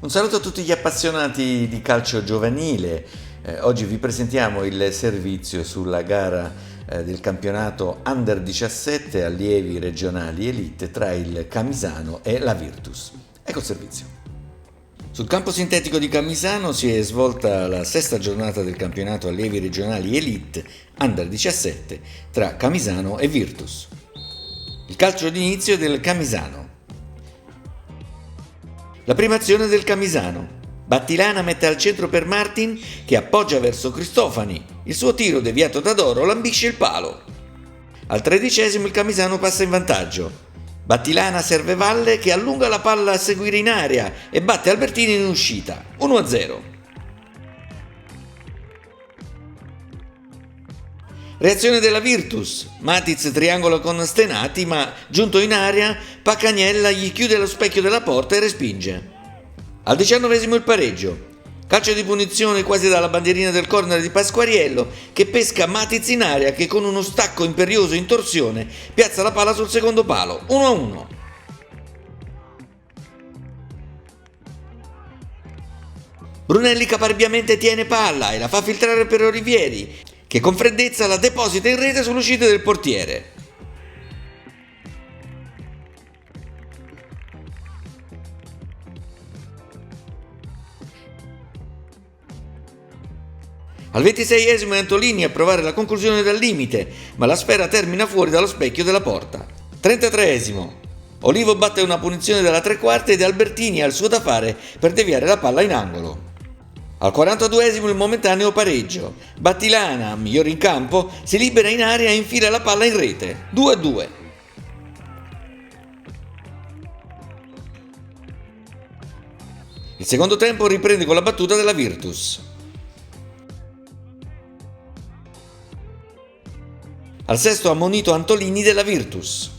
Un saluto a tutti gli appassionati di calcio giovanile. Oggi vi presentiamo il servizio sulla gara del campionato Under 17 allievi regionali elite tra il Camisano e la Virtus. Ecco il servizio. Sul campo sintetico di Camisano si è svolta la sesta giornata del campionato allievi regionali elite Under 17 tra Camisano e Virtus. Il calcio d'inizio del Camisano. La prima azione del Camisano. Battilana mette al centro per Martin che appoggia verso Cristofani. Il suo tiro deviato da Doro lambisce il palo. Al 13° il Camisano passa in vantaggio. Battilana serve Valle che allunga la palla a seguire in area e batte Albertini in uscita. 1-0. Reazione della Virtus. Matiz triangola con Stenati, ma giunto in area, Pacagnella gli chiude lo specchio della porta e respinge. Al 19° il pareggio. Calcio di punizione quasi dalla bandierina del corner di Pasquariello, che pesca Matiz in area che con uno stacco imperioso in torsione piazza la palla sul secondo palo. 1-1. Brunelli caparbiamente tiene palla e la fa filtrare per Olivieri, che con freddezza la deposita in rete sull'uscita del portiere. Al 26° è Antolini a provare la conclusione dal limite, ma la sfera termina fuori dallo specchio della porta. 33°. Olivo batte una punizione dalla tre quarti ed Albertini ha il suo da fare per deviare la palla in angolo. Al 42° il momentaneo pareggio. Battilana, migliore in campo, si libera in area e infila la palla in rete. 2-2. Il secondo tempo riprende con la battuta della Virtus. Al 6° ammonito Antolini della Virtus.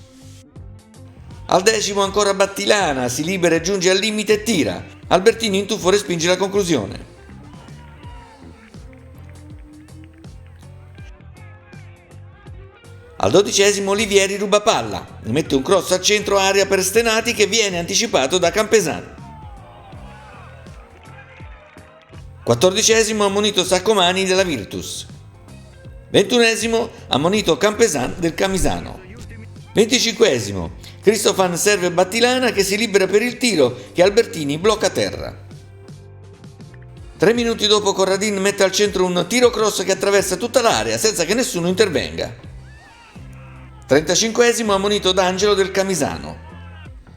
Al 10° ancora Battilana, si libera e giunge al limite e tira. Albertini in tuffo respinge la conclusione. Al 12° Olivieri ruba palla, mette un cross al centro area per Stenati che viene anticipato da Campesan. 14° ammonito Saccomani della Virtus. 21° ammonito Campesan del Camisano. 25° Cristofan serve Battilana che si libera per il tiro che Albertini blocca a terra. 3 minuti dopo Corradin mette al centro un tiro cross che attraversa tutta l'area senza che nessuno intervenga. 35° ammonito D'Angelo del Camisano.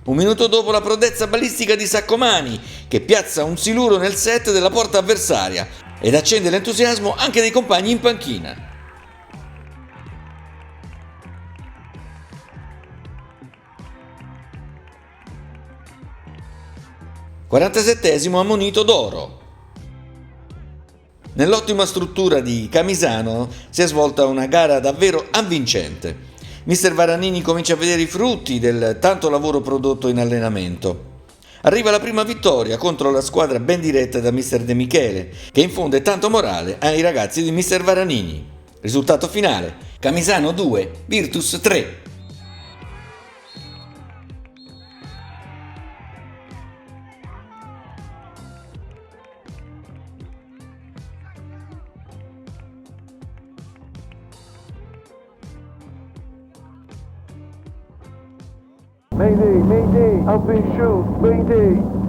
Un minuto dopo la prodezza balistica di Saccomani che piazza un siluro nel set della porta avversaria ed accende l'entusiasmo anche dei compagni in panchina. 47° ammonito Doro. Nell'ottima struttura di Camisano si è svolta una gara davvero avvincente. Mister Varanini comincia a vedere i frutti del tanto lavoro prodotto in allenamento. Arriva la prima vittoria contro la squadra ben diretta da Mister De Michele, che infonde tanto morale ai ragazzi di Mister Varanini. Risultato finale: Camisano 2, Virtus 3. Mayday, mayday, up and shoot, mayday.